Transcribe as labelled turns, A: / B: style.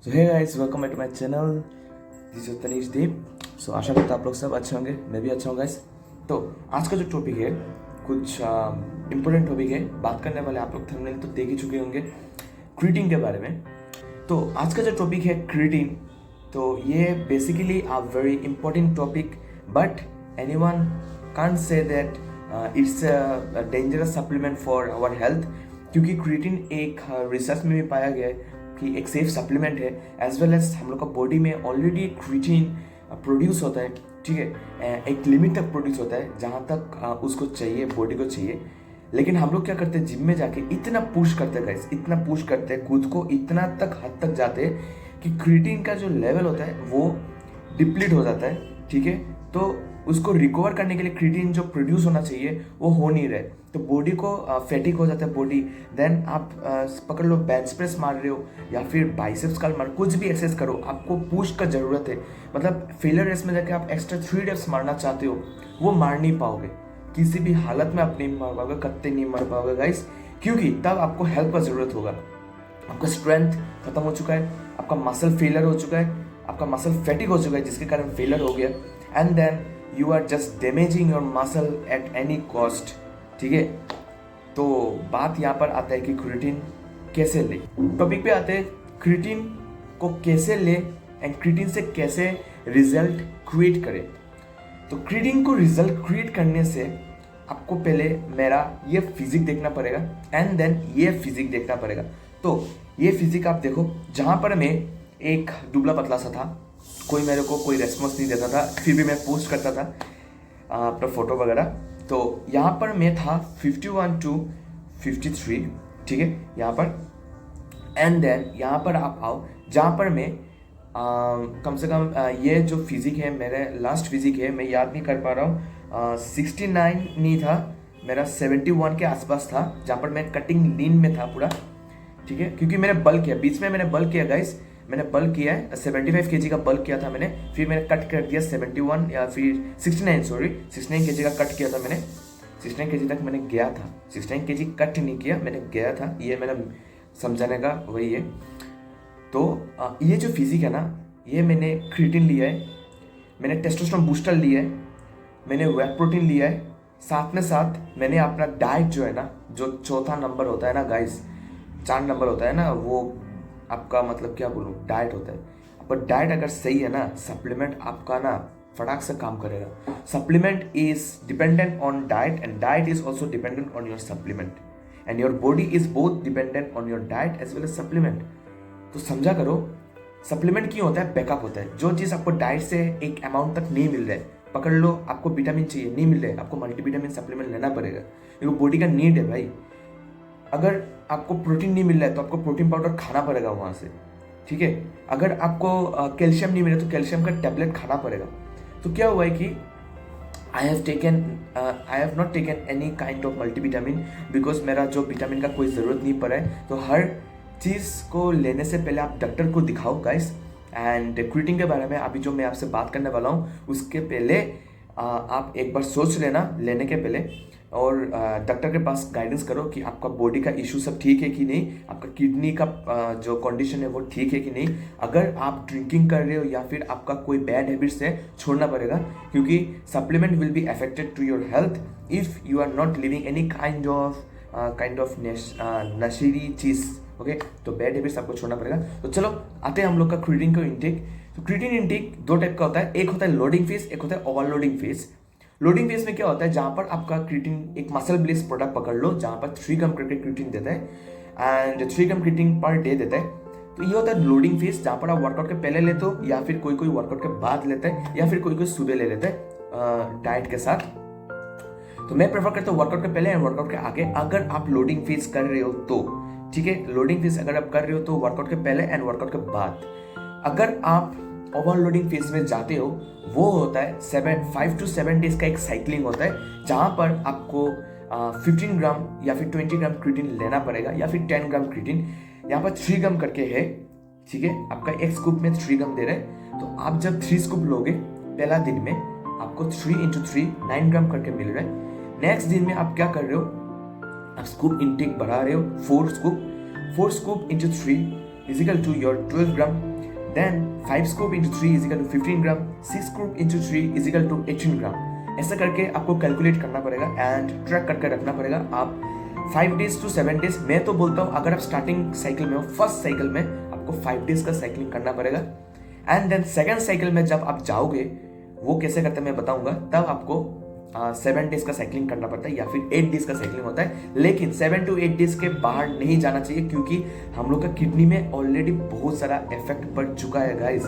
A: So hey guys, welcome back to my channel. This is Tanishdeep. So आशा करता आप लोग सब अच्छे होंगे, मैं भी अच्छा हूँ गाइस। तो आज का जो टॉपिक है कुछ इम्पोर्टेंट टॉपिक है, बात करने वाले आप लोग थंबनेल तो देख ही चुके होंगे क्रीटिन के बारे में। तो आज का जो टॉपिक है क्रीटिन, तो ये basically a very important topic, but anyone can't say that it's a dangerous supplement for our health, क्योंकि क्रीटिन एक रिसर्च में भी पाया गया है कि एक सेफ सप्लीमेंट है, एज वेल एज हम लोग का बॉडी में ऑलरेडी क्रीटिन प्रोड्यूस होता है। ठीक है, एक लिमिट तक प्रोड्यूस होता है जहाँ तक उसको चाहिए, बॉडी को चाहिए। लेकिन हम लोग क्या करते हैं, जिम में जाके इतना पुश करते हैं गाइस, इतना पुश करते हैं खुद को, इतना तक हद तक जाते हैं कि क्रीटिन का जो लेवल होता है वो डिप्लीट हो जाता है। ठीक है, तो उसको रिकवर करने के लिए क्रीटिन जो प्रोड्यूस होना चाहिए वो हो नहीं रहे, तो बॉडी को फैटिक हो जाता है बॉडी। देन आप पकड़ लो, बेंच प्रेस मार रहे हो या फिर बाइसेप्स कर्ल मार, कुछ भी एक्सरसाइज करो, आपको पुश का जरूरत है। मतलब फेलियर रेस में जाके आप एक्स्ट्रा 3 रेप्स मारना चाहते हो, वो मार नहीं पाओगे, किसी भी हालत में आप नहीं मार पाओगे, कत्ते नहीं मार पाओगे गाइस, क्योंकि तब आपको हेल्प का जरूरत होगा। आपका स्ट्रेंथ खत्म हो चुका है, आपका मसल फेलियर हो चुका है, आपका मसल फैटिक हो चुका है जिसके कारण फेलियर हो गया, and then you are just damaging your muscle at any cost. ठीक है, तो बात यहाँ पर आता है कि क्रीटिन कैसे ले। टॉपिक पे आते हैं, क्रीटिन को कैसे ले एंड क्रीटिन से कैसे रिजल्ट क्रिएट करें। तो क्रीटिन को रिजल्ट क्रिएट करने से आपको पहले मेरा ये फिजिक देखना पड़ेगा एंड देन ये फिजिक देखना पड़ेगा। तो ये फिजिक आप देखो, जहाँ पर मैं एक दुबला पतला सा था, कोई मेरे को कोई रेस्पॉन्स नहीं देता था, फिर भी मैं पोस्ट करता था अपना फोटो वगैरह। तो यहाँ पर मैं था 51 to 53। ठीक है, यहाँ पर एंड देन यहाँ पर आप आओ जहाँ पर मैं कम से कम ये जो फिजिक है, मेरे लास्ट फिजिक है, मैं याद नहीं कर पा रहा हूँ, 69 नहीं था मेरा, 71 के आसपास था, जहाँ पर मैं कटिंग लीन में था पूरा। ठीक है, क्योंकि मैंने बल्क किया, बीच में मैंने बल्क किया गाइस, मैंने बल्क किया है, 75 kg का बल्क किया था मैंने, फिर मैंने कट कर दिया 71 या फिर 69 kg का कट किया था मैंने, 69 kg तक मैंने गया था, 69 kg कट नहीं किया, मैंने गया था, ये मेरा समझाने का वही है। तो ये जो फिजिक है ना, ये मैंने क्रीटिन लिया है, मैंने टेस्टोस्टेरोन बूस्टर लिया है, मैंने वेट प्रोटीन लिया है, साथ में साथ मैंने अपना डाइट जो है ना, जो चौथा नंबर होता है ना गाइस, 4 नंबर होता है ना, वो आपका मतलब क्या बोलूँ, डाइट होता है। पर डाइट अगर सही है ना, सप्लीमेंट आपका ना फटाक से काम करेगा। Supplement is dependent on diet and diet is also dependent on your supplement, and your body is both dependent on your diet as well as supplement. तो समझा करो, सप्लीमेंट क्यों होता है, बैकअप होता है। जो चीज़ आपको डाइट से एक अमाउंट तक नहीं मिल रहा है, पकड़ लो आपको विटामिन चाहिए, नहीं मिल रहा है, आपको मल्टीविटामिन सप्लीमेंट लेना पड़ेगा, क्योंकि बॉडी का नीड है भाई। अगर आपको प्रोटीन नहीं मिल रहा है तो आपको प्रोटीन पाउडर खाना पड़ेगा वहाँ से। ठीक है, अगर आपको कैल्शियम नहीं मिला तो कैल्शियम का टैबलेट खाना पड़ेगा। तो क्या हुआ है कि I have not taken any kind of multivitamin, because मेरा जो विटामिन का कोई ज़रूरत नहीं पड़ा है। तो हर चीज़ को लेने से पहले आप डॉक्टर को दिखाओ गाइस। एंड क्रीटिन के बारे में अभी जो मैं आपसे बात करने वाला हूँ, उसके पहले आप एक बार सोच लेना लेने के पहले, और डॉक्टर के पास गाइडेंस करो कि आपका बॉडी का इशू सब ठीक है कि नहीं, आपका किडनी का जो कंडीशन है वो ठीक है कि नहीं। अगर आप ड्रिंकिंग कर रहे हो या फिर आपका कोई बैड हैबिट्स है, छोड़ना पड़ेगा, क्योंकि supplement will be affected to your health if you are not living any kind of नशीली चीज़। ओके, तो बैड हैबिट्स आपको छोड़ना पड़ेगा। तो चलो आते हैं हम लोग का क्रीटिन का इंटेक। तो क्रीटिन इंटेक 2 टाइप का होता है, एक होता है लोडिंग फेज, एक होता है ओवरलोडिंग फेज। लोडिंग फेज में क्या होता है, जहां पर आपका क्रीटिन एक मसल बेस्ड प्रोडक्ट पकड़ लो, जहां पर 3 ग्राम करके क्रीटिन देता है एंड 3 ग्राम क्रीटिन पर डे देता है। तो ये होता है लोडिंग फेज, जहां पर आप वर्कआउट के पहले लेते हो, या फिर कोई वर्कआउट के बाद लेता है, या फिर कोई सुबह ले लेता है डाइट के साथ। तो मैं प्रेफर करता हूँ वर्कआउट के पहले एंड वर्कआउट के आगे, अगर आप लोडिंग फेज कर रहे हो तो। ठीक है, लोडिंग फेज अगर आप कर रहे हो तो वर्कआउट के पहले एंड वर्कआउट के बाद। अगर आप ओवरलोडिंग फेज में जाते हो, वो होता है 5 to 7 डेज का एक साइकिलिंग होता है, जहां पर आपको 15 ग्राम या फिर 20 ग्राम क्रीटिन लेना पड़ेगा, या फिर 10 ग्राम क्रीटिन। यहाँ पर 3 ग्राम करके है। ठीक है, आपका एक स्कूप में 3 ग्राम दे रहे हैं, तो आप जब 3 स्कूप लोगे पहला दिन में, आपको 3 into 3 9 ग्राम करके मिल रहा है। नेक्स्ट दिन में आप क्या कर रहे हो, आप स्कूप इनटेक बढ़ा रहे हो, 4 scoop into 3 is equal to your 12 gram, then 5 scoop into 3 is equal to 15 gram, 6 scoop into 3 is equal to 18 gram. ऐसा करके आपको कैलकुलेट करना पड़ेगा एंड ट्रैक करके रखना पड़ेगा। आप 5 डेज टू 7 डेज, मैं तो बोलता हूँ अगर आप स्टार्टिंग साइकिल में हो, फर्स्ट साइकिल में आपको 5 डेज का साइकिलिंग करना पड़ेगा एंड देन सेकेंड साइकिल में जब आप जाओगे, वो कैसे करते हैं मैं बताऊंगा, तब आपको 7 डेज का साइकिलिंग करना पड़ता है या फिर 8 डेज का साइकिलिंग होता है। लेकिन 7 to 8 डेज के बाहर नहीं जाना चाहिए क्योंकि हम लोग का किडनी में ऑलरेडी बहुत सारा इफेक्ट पड़ चुका है गाइस।